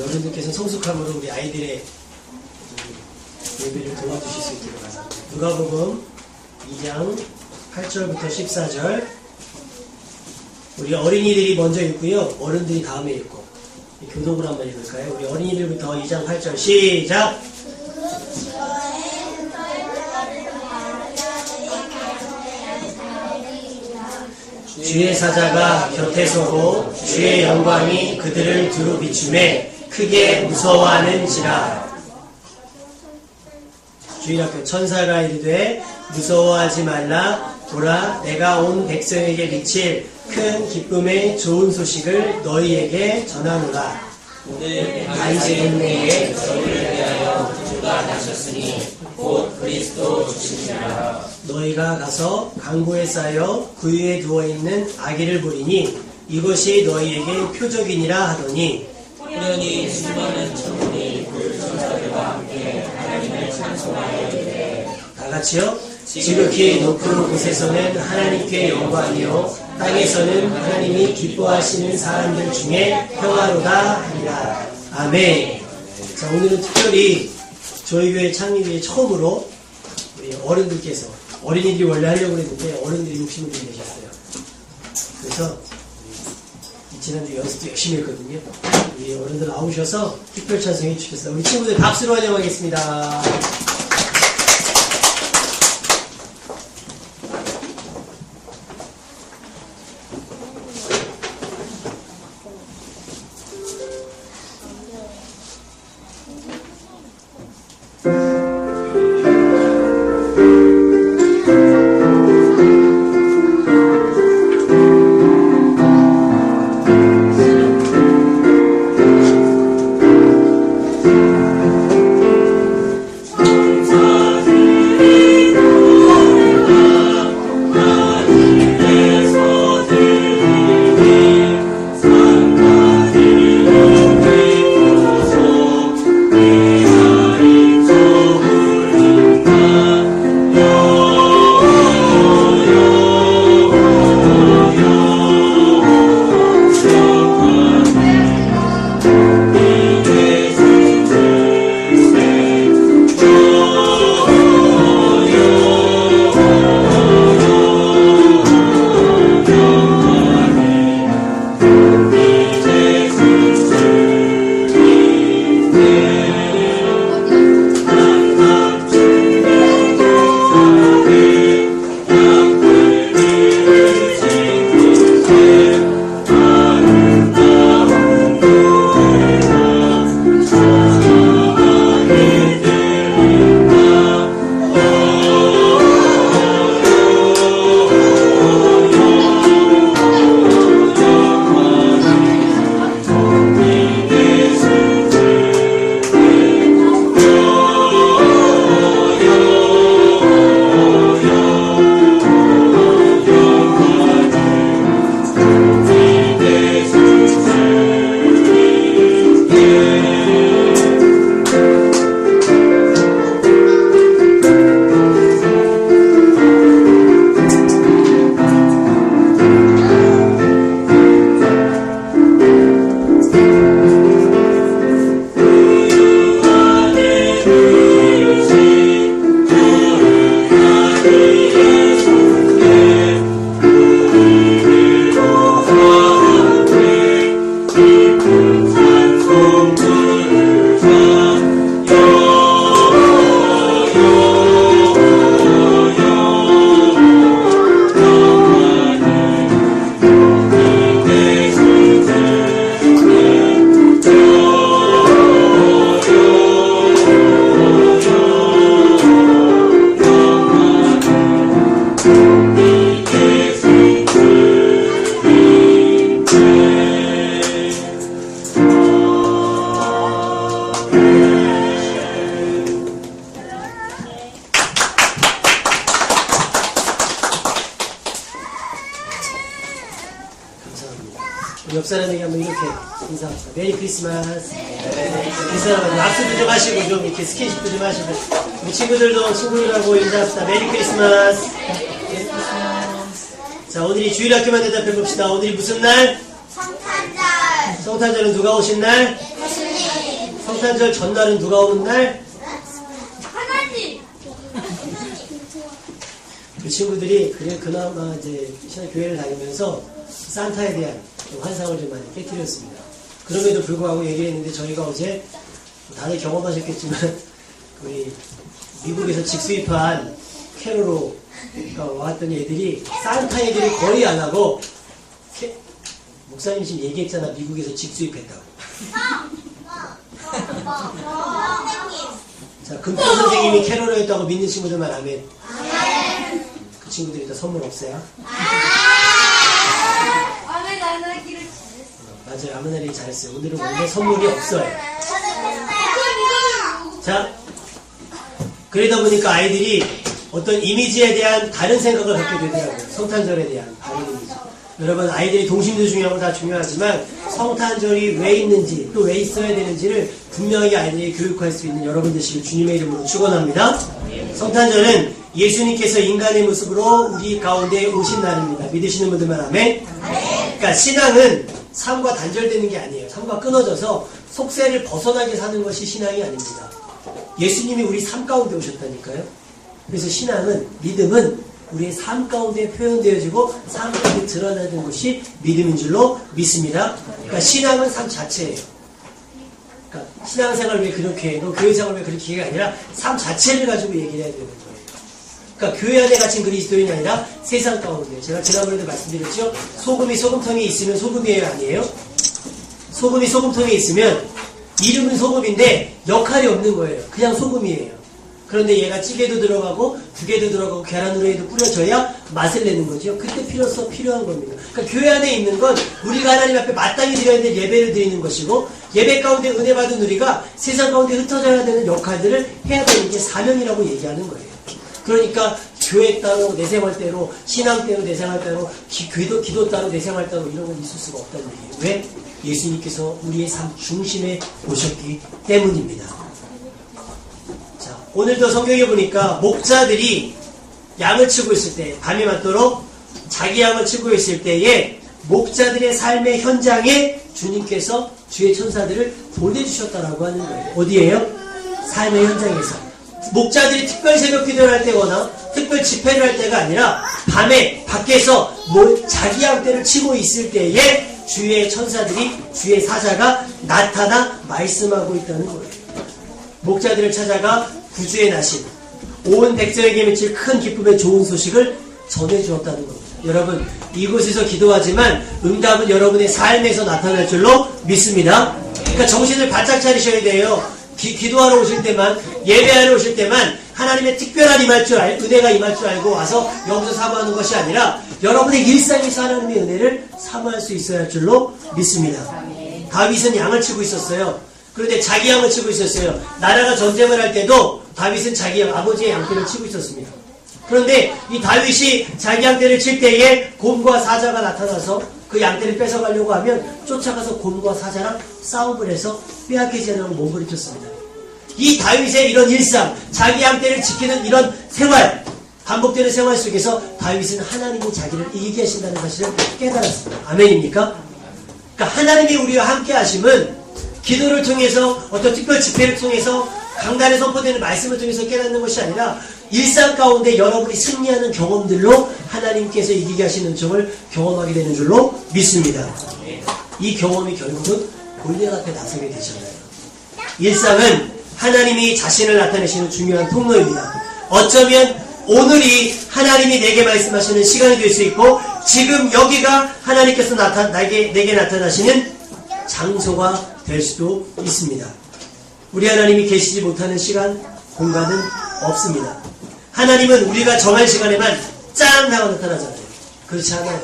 어른들께서 성숙함으로 우리 아이들의 예배를 도와주실 수 있기를 바랍니다. 누가복음 2장 8절부터 14절. 우리 어린이들이 먼저 읽고요. 어른들이 다음에 읽고 교독으로 한번 읽을까요? 우리 어린이들부터 2장 8절 시작! 주의 사자가 곁에 서고 주의 영광이 그들을 두루 비추매 크게 무서워하는지라. 주일학교 천사가 이르되 무서워하지 말라. 보라, 내가 온 백성에게 미칠 큰 기쁨의 좋은 소식을 너희에게 전하노라. 오늘 다윗의 은혜에 너희를 위하여 주가 나셨으니 곧 그리스도 주시니라. 너희가 가서 강보에 쌓여 구유에 누워있는 아기를 보리니 이것이 너희에게 표적이니라 하더니 후련히 수많은 천군이 불천사들과 함께 하나님을 찬송하여 이르되 다같이요. 지극히 높은 곳에서는 하나님께 영광이요 땅에서는 하나님이 기뻐하시는 사람들 중에 평화로다 하리라. 아멘. 자, 오늘은 특별히 저희 교회 창립이 처음으로 우리 어른들께서, 어린이들이 원래 하려고 했는데 어른들이 욕심을 좀 내셨어요. 그래서 지난주 연습도 열심히 했거든요. 우리 어른들 나오셔서 특별 찬송해 주셨어요. 우리 친구들 박수로 환영하겠습니다. 옆 사람에게 한번 이렇게 인사합시다. 메리 크리스마스. 이 사람한테 악수도 좀 하시고 좀 이렇게 스킨십도 좀 하시고 우리 친구들도 친구들하고 인사합시다. 메리 크리스마스. 자, 오늘이 주일학교만 대답해 봅시다. 오늘이 무슨 날? 성탄절. 성탄절은 누가 오신 날? 예수님. 성탄절 전날은 누가 오는 날? 하나님. 그 친구들이 그나마 이제 교회를 다니면서 산타에 대한 환상을 좀 많이 깨뜨렸습니다. 그럼에도 불구하고 얘기를 했는데 저희가 어제 다들 경험하셨겠지만 우리 미국에서 직수입한 캐로로 왔던 애들이 산타 얘기를 거의 안 하고 목사님 지금 얘기했잖아. 미국에서 직수입했다고. 자, 금표 선생님이 캐롤을 했다고 믿는 친구들만 아멘. 그 친구들이 다 선물 없어요? 아멘 안 하기를 맞아요. 아멘하기 잘했어요. 오늘은 원래 선물이 없어요. 자, 그러다 보니까 아이들이 어떤 이미지에 대한 다른 생각을 갖게 되더라고요. 성탄절에 대한 다른 이미지. 여러분, 아이들이 동심도 중요하고 다 중요하지만 성탄절이 왜 있는지 또 왜 있어야 되는지를 분명히 아이들이 교육할 수 있는 여러분 되시길 주님의 이름으로 축원합니다. 성탄절은 예수님께서 인간의 모습으로 우리 가운데 오신 날입니다. 믿으시는 분들만 아멘. 그러니까 신앙은 삶과 단절되는 게 아니에요. 삶과 끊어져서 속세를 벗어나게 사는 것이 신앙이 아닙니다. 예수님이 우리 삶 가운데 오셨다니까요. 그래서 신앙은, 믿음은 우리의 삶 가운데 표현되어지고 삶 가운데 드러나는 것이 믿음인 줄로 믿습니다. 그러니까 신앙은 삶 자체예요. 그러니까 신앙생활을 왜 그렇게 해도 교회생활을 왜 그렇게 해가 아니라 삶 자체를 가지고 얘기를 해야 되는 거예요. 그러니까 교회 안에 갇힌 그리스도인이 아니라 세상 가운데, 제가 지난번에도 말씀드렸죠. 소금이 소금통에 있으면 소금이에요, 아니에요? 소금이 소금통에 있으면 이름은 소금인데 역할이 없는 거예요. 그냥 소금이에요. 그런데 얘가 찌개도 들어가고 두개도 들어가고 계란 후라이도 뿌려줘야 맛을 내는 거죠. 그때 필요한 겁니다. 그러니까 교회 안에 있는 건 우리가 하나님 앞에 마땅히 드려야 될 예배를 드리는 것이고, 예배 가운데 은혜 받은 우리가 세상 가운데 흩어져야 되는 역할들을 해야 되는 게 사명이라고 얘기하는 거예요. 그러니까 교회 따로 내 생활 따로, 신앙 따로 내 생활 따로, 기도 따로 내 생활 따로 이런 건 있을 수가 없다는 얘기예요. 왜? 예수님께서 우리의 삶 중심에 오셨기 때문입니다. 자, 오늘도 성경에 보니까 목자들이 양을 치고 있을 때, 밤이 맞도록 자기 양을 치고 있을 때에 목자들의 삶의 현장에 주님께서 주의 천사들을 보내주셨다라고 하는 거예요. 어디에요? 삶의 현장에서. 목자들이 특별 새벽 기도를 할 때거나 특별 집회를 할 때가 아니라 밤에 밖에서 자기 양떼를 치고 있을 때에 주의 천사들이, 주의 사자가 나타나 말씀하고 있다는 거예요. 목자들을 찾아가 구주의 나신, 온 백성에게 미칠 큰 기쁨의 좋은 소식을 전해주었다는 겁니다. 여러분, 이곳에서 기도하지만 응답은 여러분의 삶에서 나타날 줄로 믿습니다. 그러니까 정신을 바짝 차리셔야 돼요. 기도하러 오실 때만, 예배하러 오실 때만 하나님의 특별한 은혜가 임할 줄 알고 와서 여기서 사모하는 것이 아니라 여러분의 일상에서 하나님의 은혜를 사모할 수 있어야 할 줄로 믿습니다. 다윗은 양을 치고 있었어요. 그런데 자기 양을 치고 있었어요. 나라가 전쟁을 할 때도 다윗은 자기 아버지의 양떼를 치고 있었습니다. 그런데 이 다윗이 자기 양떼를 칠 때에 곰과 사자가 나타나서 그 양떼를 뺏어가려고 하면 쫓아가서 곰과 사자랑 싸움을 해서 빼앗기지 않으려고 몸부림쳤습니다. 이 다윗의 이런 일상, 자기 양떼를 지키는 이런 생활, 반복되는 생활 속에서 다윗은 하나님이 자기를 이기게 하신다는 사실을 깨달았습니다. 아멘입니까? 그러니까 하나님이 우리와 함께 하심은 기도를 통해서, 어떤 특별 집회를 통해서, 강단에 선포되는 말씀을 통해서 깨닫는 것이 아니라 일상 가운데 여러분이 승리하는 경험들로 하나님께서 이기게 하시는 점을 경험하게 되는 줄로 믿습니다. 이 경험이 결국은 골리앗 앞에 나서게 되잖아요. 일상은 하나님이 자신을 나타내시는 중요한 통로입니다. 어쩌면 오늘이 하나님이 내게 말씀하시는 시간이 될 수 있고, 지금 여기가 하나님께서 내게 나타나시는 장소가 될 수도 있습니다. 우리 하나님이 계시지 못하는 시간, 공간은 없습니다. 하나님은 우리가 정한 시간에만 짠 하고 나타나잖아요. 그렇지 않아요.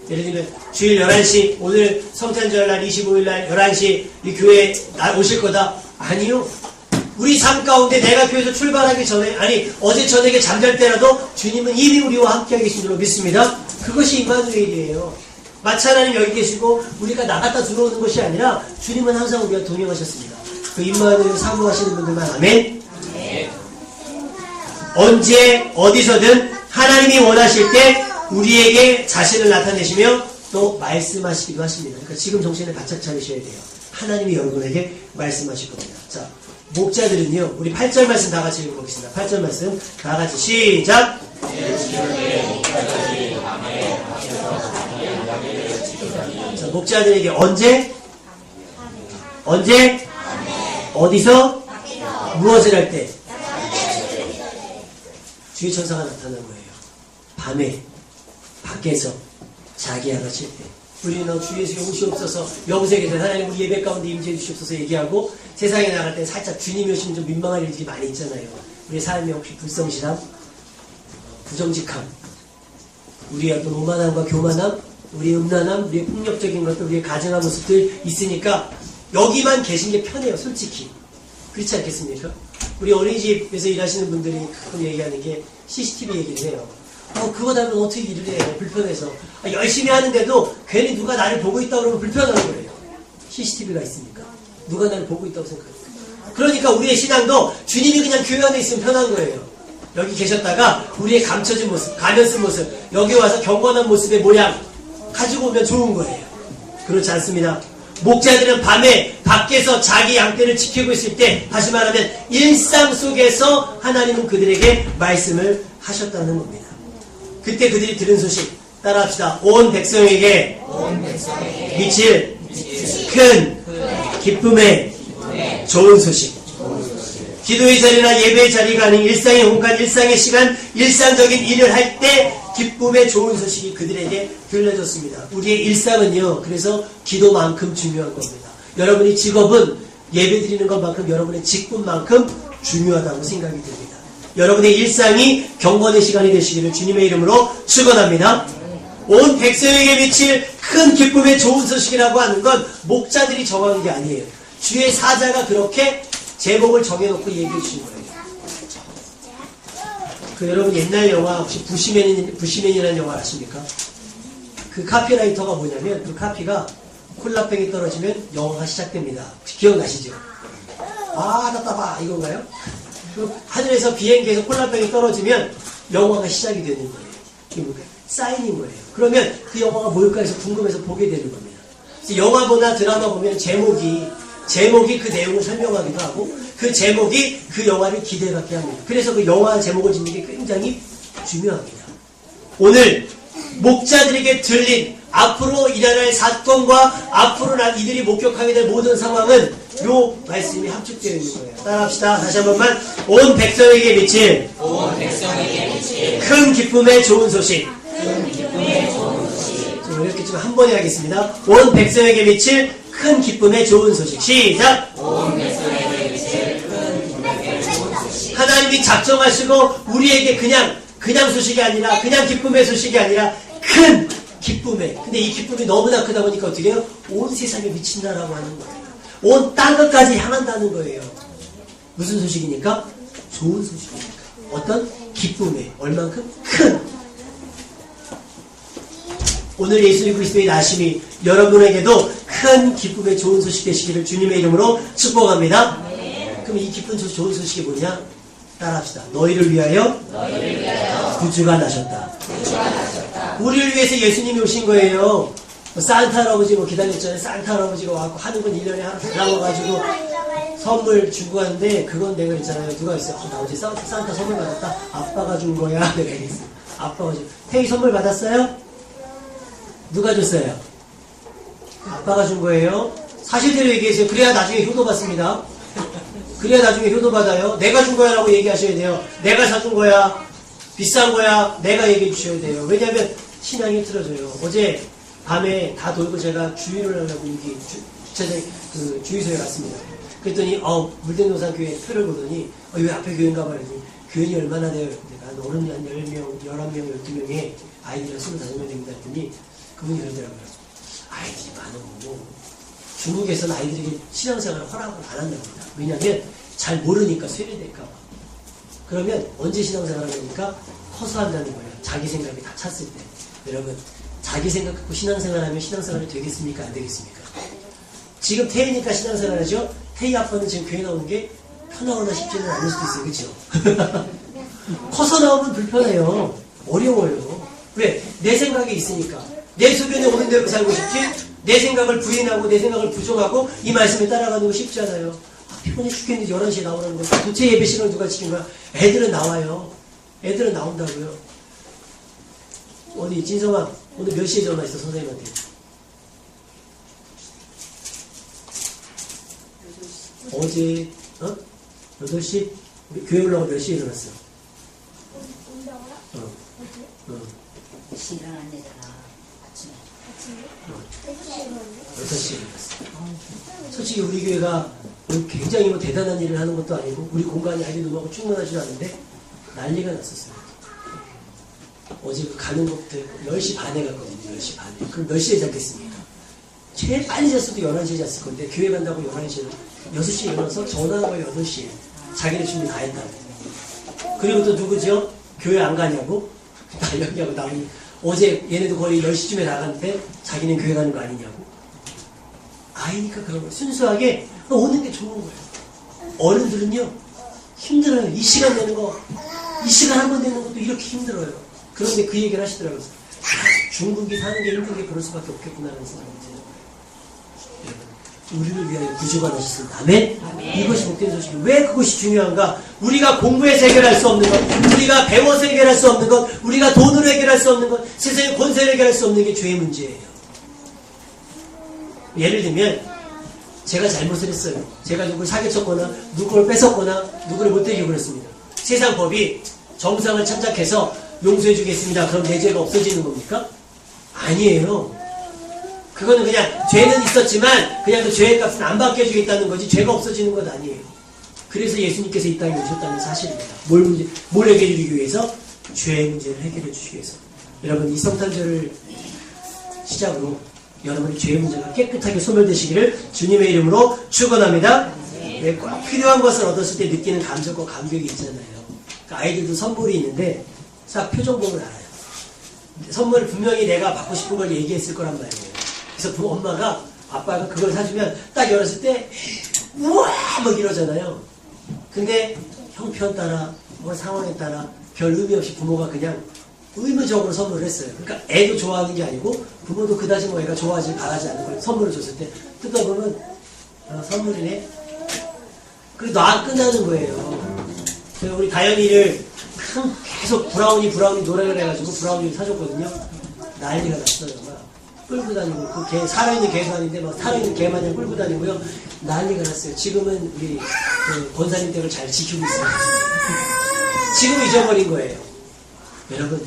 예를 들면 주일 11시, 오늘 성탄절날 25일날 11시 이 교회에 오실 거다. 아니요. 우리 삶 가운데 내가 교회에서 출발하기 전에, 아니 어제 저녁에 잠잘 때라도 주님은 이미 우리와 함께하고 계신 줄로 믿습니다. 그것이 임마누엘이에요. 마치 하나님 여기 계시고 우리가 나갔다 들어오는 것이 아니라 주님은 항상 우리와 동행하셨습니다. 그 임마누엘을 사모하시는 분들만 아멘. 언제 어디서든 하나님이 원하실 때 우리에게 자신을 나타내시며 또 말씀하시기도 하십니다. 그러니까 지금 정신을 바짝 차리셔야 돼요. 하나님이 여러분에게 말씀하실 겁니다. 자, 목자들은요, 우리 8절 말씀 다 같이 읽어보겠습니다. 8절 말씀 다 같이 시작! 자, 목자들에게 언제? 언제? 어디서? 무엇을 할 때? 주의 천사가 나타난 거예요. 밤에 밖에서 자기 양아칠 때. 우리는 주 예수의 오시옵소서, 여기서 하나님 우리 예배 가운데 임재해 주시옵소서 얘기하고 세상에 나갈 때 살짝 주님이 오시면 좀 민망한 일들이 많이 있잖아요. 우리의 삶에 혹시 불성실함, 부정직함, 우리의 어떤 오만함과 교만함, 우리의 음란함, 우리의 폭력적인 것들, 우리의 가증한 모습들 있으니까 여기만 계신 게 편해요, 솔직히. 그렇지 않겠습니까? 우리 어린이집에서 일하시는 분들이 가끔 얘기하는 게 CCTV 얘기를 해요. 그거 달면 어떻게 일을 해요? 불편해서. 열심히 하는데도 괜히 누가 나를 보고 있다고 그러면 불편한 거예요. CCTV가 있으니까. 누가 나를 보고 있다고 생각해요. 그러니까 우리의 신앙도 주님이 그냥 교회 안에 있으면 편한 거예요. 여기 계셨다가 우리의 감춰진 모습, 가면 쓴 모습, 여기 와서 경건한 모습의 모양 가지고 오면 좋은 거예요. 그렇지 않습니다. 목자들은 밤에 밖에서 자기 양떼를 지키고 있을 때, 다시 말하면 일상 속에서 하나님은 그들에게 말씀을 하셨다는 겁니다. 그때 그들이 들은 소식 따라합시다. 온 백성에게 미칠 큰 기쁨의 좋은 소식. 기도의 자리나 예배의 자리가 아닌 일상의 공간, 일상의 시간, 일상적인 일을 할 때 기쁨의 좋은 소식이 그들에게 들려졌습니다. 우리의 일상은요, 그래서 기도만큼 중요한 겁니다. 여러분의 직업은 예배 드리는 것만큼 여러분의 직분만큼 중요하다고 생각이 듭니다. 여러분의 일상이 경건의 시간이 되시기를 주님의 이름으로 축원합니다. 온 백성에게 미칠 큰 기쁨의 좋은 소식이라고 하는 건 목자들이 정한 게 아니에요. 주의 사자가 그렇게 제목을 정해놓고 얘기해 주신 거예요. 여러분 옛날 영화 혹시 부시맨이라는 영화 아십니까? 그 카피라이터가 뭐냐면 그 카피가 콜라병이 떨어지면 영화가 시작됩니다. 혹시 기억나시죠? 답답하 이건가요? 그 하늘에서 비행기에서 콜라병이 떨어지면 영화가 시작이 되는 거예요. 이게 뭔가 사인인 거예요. 그러면 그 영화가 뭘까 해서 궁금해서 보게 되는 겁니다. 그래서 영화보다 드라마 보면 제목이 그 내용을 설명하기도 하고 그 제목이 그 영화를 기대받게 합니다. 그래서 그 영화 제목을 짓는 게 굉장히 중요합니다. 오늘 목자들에게 들린 앞으로 일어날 사건과 앞으로 이들이 목격하게 될 모든 상황은 요 말씀이 합축되어 있는 거예요. 따라합시다. 다시 한 번만. 온 백성에게 미칠 큰 기쁨의 좋은 소식. 이렇게 좀 한 번에 하겠습니다. 온 백성에게 미칠 큰 기쁨의 좋은 소식. 시작! 하나님이 작정하시고 우리에게 그냥 소식이 아니라 그냥 기쁨의 소식이 아니라 큰 기쁨의, 근데 이 기쁨이 너무나 크다 보니까 어떻게 해요? 온 세상에 미친다라고 하는 거예요. 온 땅끝까지 향한다는 거예요. 무슨 소식이니까? 좋은 소식이니까. 어떤 기쁨의 얼만큼 큰. 오늘 예수 그리스도의 나심이 여러분에게도 큰 기쁨의 좋은 소식 되시기를 주님의 이름으로 축복합니다. 그럼 이 기쁜 좋은 소식이 뭐냐? 따라합시다. 너희를 위하여 구주가 나셨다. 우리를 위해서 예수님이 오신 거예요. 산타 할아버지 기다렸잖아요. 산타 할아버지가 와서 하는 건 1년에 하나 달라와가지고 선물 주고 하는데, 그건 내가 있잖아요. 누가 있어요? 나 어제 산타 선물 받았다. 아빠가 준 거야. 내가 얘기했어. 아빠가 준. 태희 선물 받았어요? 누가 줬어요? 아빠가 준 거예요. 사실대로 얘기해서요. 그래야 나중에 효도 받습니다. 그래야 나중에 효도 받아요. 내가 준 거야 라고 얘기하셔야 돼요. 내가 사준 거야, 비싼 거야, 내가 얘기해 주셔야 돼요. 왜냐하면 신앙이 틀어져요. 어제 밤에 다 돌고 제가 주의를 하려고 여기 주차장 주유소에 갔습니다. 그랬더니 물대노산교회 표를 보더니 왜 앞에 교회인가 봐요. 교인이 얼마나 돼요? 내가 어른이 한 10명, 11명, 12명에 아이들이 25명 됩니다 했더니 그분이 그러더라고요. 아이들이 많고 중국에서는 아이들에게 신앙생활을 허락을 안 한답니다. 왜냐하면 잘 모르니까 쇠뇌될까봐. 그러면 언제 신앙생활을 하니까 커서 한다는 거예요. 자기 생각이 다 찼을 때. 여러분, 자기 생각 갖고 신앙생활하면 신앙생활이 되겠습니까? 안 되겠습니까? 지금 태희니까 신앙생활 하죠? 태희 아빠는 지금 교회 나오는 게 편하거나 쉽지는 않을 수도 있어요. 그렇죠? 커서 나오면 불편해요. 어려워요. 왜? 내 생각이 있으니까. 내 소견에 오는 대로 살고 싶지, 내 생각을 부인하고 내 생각을 부정하고 이 말씀에 따라가는 거 쉽지 않아요. 피곤해 죽겠는데 11시에 나오라는 거야. 도대체 예배 시간을 누가 지킨 거야? 애들은 나와요. 애들은 나온다고요. 어디 진성아 오늘 몇 시에 전화했어 선생님한테? 8시. 어제 8시? 우리 교회 올라가고 몇 시에 일어났어? 시간 안 되잖아. 아침에. 6시에 일어났어. 솔직히 우리 교회가 굉장히 뭐 대단한 일을 하는 것도 아니고 우리 공간이 아주 너무 충분하지도 않은데 난리가 났었어요. 어제 가는 것부터 10시 반에 갔거든요. 10시 반에. 그럼 몇 시에 잤겠습니까? 제일 빨리 잤어도 11시에 잤을 건데 교회 간다고 11시에 6시에 일어나서 전화한 거예요. 8시에. 자기네 준비 다 했다고. 그리고 또 누구죠? 교회 안 가냐고? 여기하고 나오니 어제 얘네도 거의 10시쯤에 나갔는데 자기는 교회 가는 거 아니냐고? 아이니까 그런 거예요. 순수하게 오는 게 좋은 거예요. 어른들은요 힘들어요. 이 시간 내는 거, 이 시간 한 번 내는 것도 이렇게 힘들어요. 그런데 그 얘기를 하시더라고요. 중국이 사는 게 힘든 게 그럴 수밖에 없겠구나라는 생각이 들어요. 우리를 위하여 구주가 나셨습니다. 아멘? 이것이 복된 소식이에요. 왜 그것이 중요한가? 우리가 공부해서 해결할 수 없는 것, 우리가 배워서 해결할 수 없는 것, 우리가 돈으로 해결할 수 없는 것, 세상의 권세를 해결할 수 없는 게 죄의 문제예요. 예를 들면 제가 잘못을 했어요. 제가 누구를 사기쳤거나 누구를 뺏었거나 누구를 못되게 굴렸습니다. 세상 법이 정상을 참작해서 용서해 주겠습니다. 그럼 내 죄가 없어지는 겁니까? 아니에요. 그거는 그냥 죄는 있었지만 그냥 그 죄의 값은 안 받게 해주겠다는 거지 죄가 없어지는 건 아니에요. 그래서 예수님께서 이 땅에 오셨다는 사실입니다. 뭘 해결해 주기 위해서? 죄의 문제를 해결해 주시기 위해서. 여러분 이 성탄절을 시작으로 여러분의 죄의 문제가 깨끗하게 소멸되시기를 주님의 이름으로 축원합니다. 네, 꼭 필요한 것을 얻었을 때 느끼는 감정과 감격이 있잖아요. 그러니까 아이들도 선물이 있는데 싹 표정 보면 알아요. 선물을 분명히 내가 받고 싶은 걸 얘기했을 거란 말이에요. 그래서 그 엄마가 아빠가 그걸 사주면 딱 열었을 때 우와 막 이러잖아요. 근데 형편 따라 뭐 상황에 따라 별 의미 없이 부모가 그냥 의무적으로 선물을 했어요. 그러니까 애도 좋아하는 게 아니고 부모도 그다지 뭐 애가 좋아하지 바라지 않는 걸 선물을 줬을 때 뜯어보면 선물이네. 그리고 놔 끝나는 거예요. 그래서 우리 가연이를 계속 브라우니 노래를 해가지고 브라우니를 사줬거든요. 난리가 났어요. 막 끌고 다니고 그 개 살아있는 개도 아닌데 막 살아있는 개 마냥 끌고 다니고요. 난리가 났어요. 지금은 우리 그 권사님 댁을 잘 지키고 있습니다. 지금 잊어버린 거예요. 여러분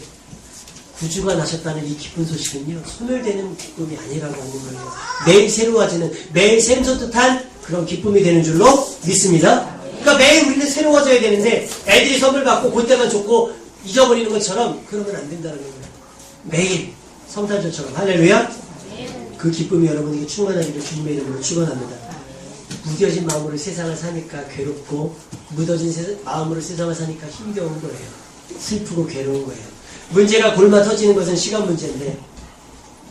구주가 나셨다는 이 기쁜 소식은요 소멸되는 기쁨이 아니라고 하는 거예요. 매일 새로워지는 매일 샘솟듯한 그런 기쁨이 되는 줄로 믿습니다. 그러니까 매일 우리는 새로워져야 되는데 애들이 선물 받고 그때만 줬고 잊어버리는 것처럼 그러면 안 된다는 거예요. 매일 성탄절처럼 할렐루야. 그 기쁨이 여러분에게 충만하기를 주님의 이름으로 축원합니다. 무뎌진 마음으로 세상을 사니까 괴롭고 무뎌진 마음으로 세상을 사니까 힘겨운 거예요. 슬프고 괴로운 거예요. 문제가 골마 터지는 것은 시간 문제인데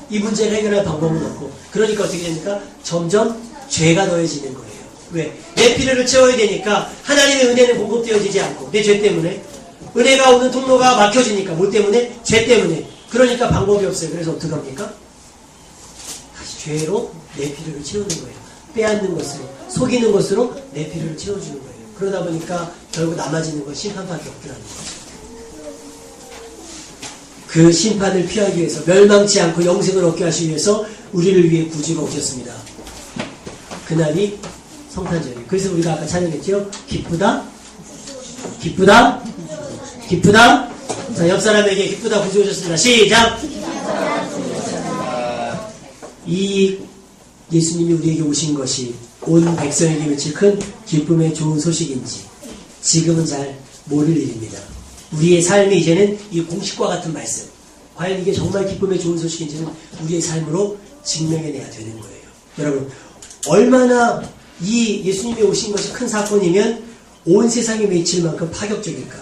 이 문제를 해결할 방법은 없고 그러니까 어떻게 됩니까? 점점 죄가 더해지는 거예요. 왜? 내 필요를 채워야 되니까 하나님의 은혜는 공급되어지지 않고 내 죄 때문에 은혜가 오는 통로가 막혀지니까 뭐 때문에? 죄 때문에. 그러니까 방법이 없어요. 그래서 어떡합니까? 다시 죄로 내 필요를 채우는 거예요. 빼앗는 것으로 속이는 것으로 내 필요를 채워주는 거예요. 그러다 보니까 결국 남아지는 건 심판밖에 없더라는 거죠. 그 심판을 피하기 위해서 멸망치 않고 영생을 얻게 하시기 위해서 우리를 위해 구주가 오셨습니다. 그날이 성탄절이에요. 그래서 우리가 아까 찬양했죠. 기쁘다 기쁘다 기쁘다. 자, 옆 사람에게 기쁘다 구주 오셨습니다. 시작. 이 예수님이 우리에게 오신 것이 온 백성에게 미칠 큰 기쁨의 좋은 소식인지 지금은 잘 모를 일입니다. 우리의 삶이 이제는 이 공식과 같은 말씀, 과연 이게 정말 기쁨의 좋은 소식인지는 우리의 삶으로 증명해내야 되는 거예요. 여러분, 얼마나 이 예수님이 오신 것이 큰 사건이면 온 세상에 미칠 만큼 파격적일까?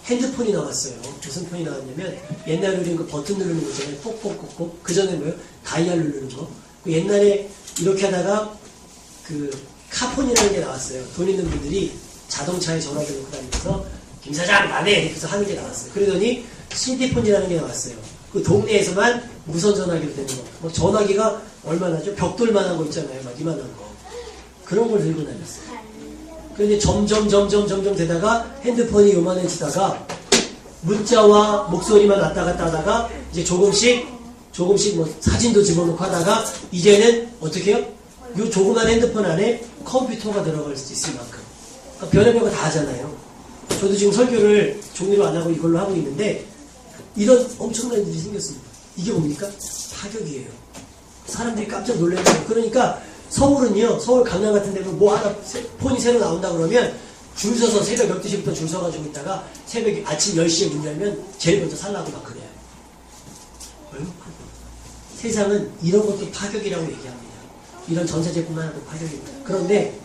핸드폰이 나왔어요. 무슨 폰이 나왔냐면 옛날에 우리는 그 버튼 누르는 거 있잖아요. 꼭꼭꼭꼭. 그 전에 뭐요? 다이얼 누르는 거. 옛날에 이렇게 하다가 그 카폰이라는 게 나왔어요. 돈 있는 분들이 자동차에 전화기 놓고 다니면서 김 사장 나네 이렇게 하는 게 나왔어요. 그러더니 CD폰이라는 게 나왔어요. 그 동네에서만 무선 전화기로 되는 거. 뭐 전화기가 얼마나죠? 벽돌만한 거 있잖아요. 막 이만한 거. 그런 걸 들고 다녔어요. 그런데 점점 되다가 핸드폰이 요만해지다가 문자와 목소리만 왔다 갔다 하다가 이제 조금씩 뭐 사진도 집어넣고 하다가 이제는 어떻게 해요? 요 조그만 핸드폰 안에 컴퓨터가 들어갈 수 있을 만큼. 그러니까 별의별 거 다 하잖아요. 저도 지금 설교를 종이로 안 하고 이걸로 하고 있는데 이런 엄청난 일이 생겼습니다. 이게 뭡니까? 파격이에요. 사람들이 깜짝 놀라요. 그러니까 서울은요, 서울 강남 같은 데는 뭐 하나 폰이 새로 나온다 그러면 줄 서서 새벽 12시부터 줄 서가지고 있다가 새벽 아침 10시에 문 열면 제일 먼저 살라고 막 그래요. 얼마나 세상은 이런 것도 파격이라고 얘기합니다. 이런 전자제품만 하도 파격입니다. 그런데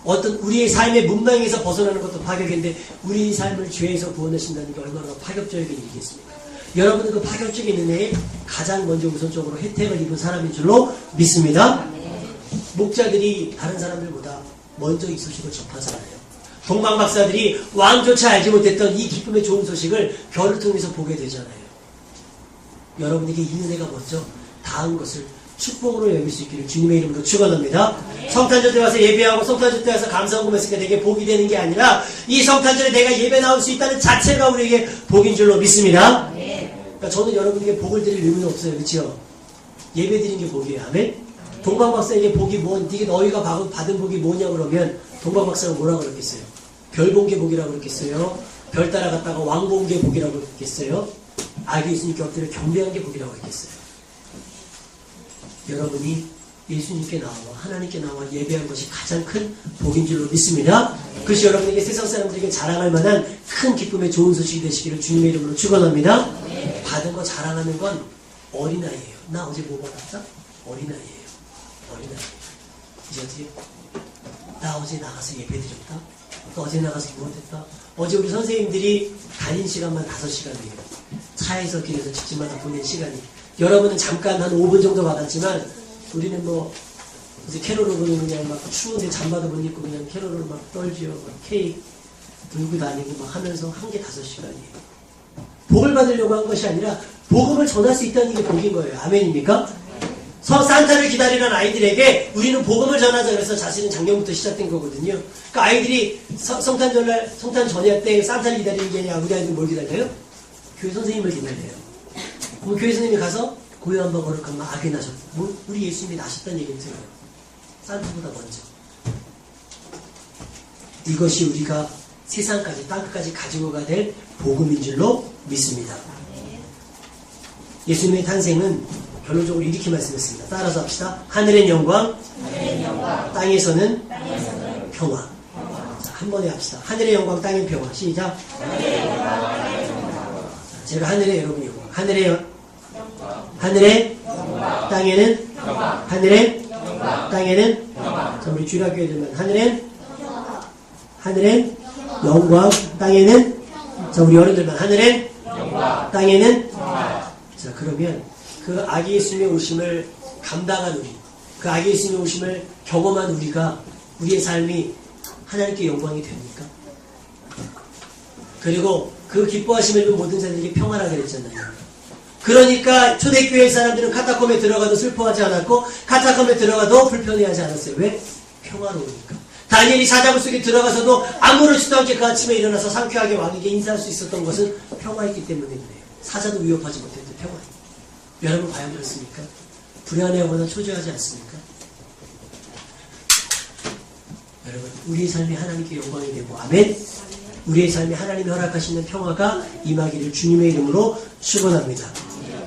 어떤 우리의 삶의 문망에서 벗어나는 것도 파격인데 우리의 삶을 죄에서 구원하신다는 게 얼마나 파격적인 일이겠습니까? 여러분은 그 파격적인 은혜에 가장 먼저 우선적으로 혜택을 입은 사람인 줄로 믿습니다. 목자들이 다른 사람들보다 먼저 이 소식을 접하잖아요. 동방박사들이 왕조차 알지 못했던 이 기쁨의 좋은 소식을 별을 통해서 보게 되잖아요. 여러분에게 이 은혜가 먼저 닿은 것을 축복으로 여길 수 있기를 주님의 이름으로 축원합니다. 성탄절 때 와서 예배하고 성탄절 때 와서 감사헌금 했으니까 내게 복이 되는 게 아니라 이 성탄절에 내가 예배 나올 수 있다는 자체가 우리에게 복인 줄로 믿습니다. 그러니까 저는 여러분에게 복을 드릴 의무는 없어요. 그렇죠? 예배 드린 게 복이에요. 아멘? 동방박사에게 복이 네게 너희가 받은 복이 뭐냐 그러면 동방박사가 뭐라고 그랬겠어요? 별 본 게 복이라고 그랬겠어요? 별 따라갔다가 왕 본 게 복이라고 그랬겠어요? 아기 예수님께 엎드려 경배한 게 복이라고 했겠어요? 여러분이 예수님께 나와 하나님께 나와 예배한 것이 가장 큰 복인 줄로 믿습니다. 그것이 여러분에게 세상 사람들에게 자랑할 만한 큰 기쁨의 좋은 소식이 되시기를 주님의 이름으로 축원합니다. 받은 거 자랑하는 건 어린아이예요. 나 어제 뭐 받았다? 어린아이예요. 이제 어떻게? 나 어제 나가서 예배드렸다? 또 어제 나가서 기도했다? 어제 우리 선생님들이 다닌 시간만 5시간이에요. 차에서 길에서 집집마다 보낸 시간이. 여러분은 잠깐 한 5분 정도 받았지만 우리는 뭐 이제 캐롤을 그냥 막 추운데 잠바도 못 입고 그냥 캐롤을 막 떨지요. 막 케이크 들고 다니고 막 하면서 한 개 5시간이에요. 복을 받으려고 한 것이 아니라 복음을 전할 수 있다는 게 복인 거예요. 아멘입니까? 산타를 기다리는 아이들에게 우리는 복음을 전하자 그래서 자신은 작년부터 시작된 거거든요. 그러니까 아이들이 성탄절날 성탄 전야 때 산타를 기다리는 게 아니라 우리 아이들은 뭘 기다려요? 교회 선생님을 기다려요. 그럼 교회 선생님이 가서 고요 한번 거룩하면 아기 나셨다. 우리 예수님이 나셨다는 얘기를 들어요. 산타보다 먼저. 이것이 우리가 세상까지 땅끝까지 가지고 가야 될 복음인 줄로 믿습니다. 예수님의 탄생은 결론적으로 이렇게 말씀했습니다. 따라서 합시다. 하늘의 영광, 땅에서는 평화. 자, 한 번에 합시다. 하늘의 영광, 땅의 평화. 시작. 제가 하늘의 여러분 영광. 하늘의 땅에는 하늘의 땅에는 자, 우리 주일학교에 들면 하늘엔 영광, 땅에는 자, 우리 어른들만 하늘엔 땅에는 자, 그러면 그 아기 예수님의 오심을 감당한 우리, 그 아기 예수님의 오심을 경험한 우리가 우리의 삶이 하나님께 영광이 됩니까? 그리고 그 기뻐하심을 입은 모든 자들에게 평화라 그랬잖아요. 그러니까 초대교회 사람들은 카타콤에 들어가도 슬퍼하지 않았고 카타콤에 들어가도 불편해하지 않았어요. 왜? 평화로우니까. 다니엘이 사자굴 속에 들어가서도 아무렇지도 않게 그 아침에 일어나서 상쾌하게 왕에게 인사할 수 있었던 것은 평화있기 때문이에요. 사자도 위협하지 못했는데 평화. 여러분 과연 그렇습니까? 불안해하거나 초조하지 않습니까? 여러분 우리의 삶이 하나님께 영광이 되고 아멘. 우리의 삶에 하나님이 허락하시는 평화가 임하기를 주님의 이름으로 축원합니다.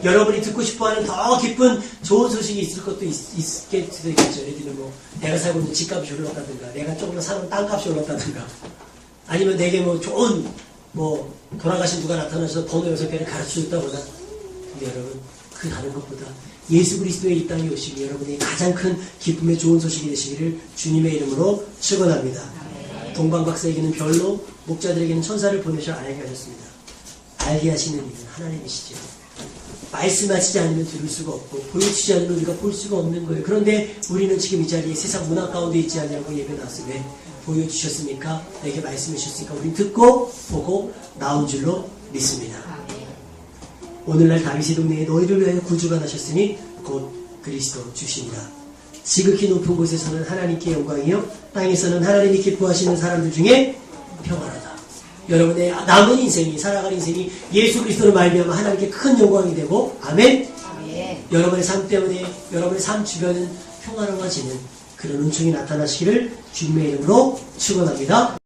여러분이 듣고 싶어하는 더 기쁜 좋은 소식이 있을 것도 있겠죠. 예를 들면 뭐 내가 살고 있는 집값이 올랐다든가, 내가 조금 사는 땅값이 올랐다든가, 아니면 내게 뭐 좋은 뭐 돌아가신 누가 나타나서 번호 6개를 가르쳐줬다거나. 근데 여러분 그 다른 것보다 예수 그리스도의 이 땅에 오시기 여러분이 가장 큰 기쁨의 좋은 소식이 되시기를 주님의 이름으로 축원합니다. 동방박사에게는 별로, 목자들에게는 천사를 보내셔 알게 하셨습니다. 알게 하시는 이는 하나님이시죠. 말씀하시지 않으면 들을 수가 없고 보여주지 않으면 우리가 볼 수가 없는 거예요. 그런데 우리는 지금 이 자리에 세상 문화 가운데 있지 않냐고 예배 나왔어요. 왜? 보여주셨으니까, 내게 말씀해 주셨으니까 우리는 듣고 보고 나온 줄로 믿습니다. 오늘날 다윗의 동네에 너희를 위하여 구주가 나셨으니 곧 그리스도 주시니라. 지극히 높은 곳에서는 하나님께 영광이요 땅에서는 하나님이 기뻐하시는 사람들 중에 평안하다. 여러분의 남은 인생이, 살아갈 인생이 예수 그리스도를 말미암아 하나님께 큰 영광이 되고, 아멘. 아멘. 여러분의 삶 때문에 여러분의 삶 주변은 평안함해지는 그런 은총이 나타나시기를 주님의 이름으로 축원합니다.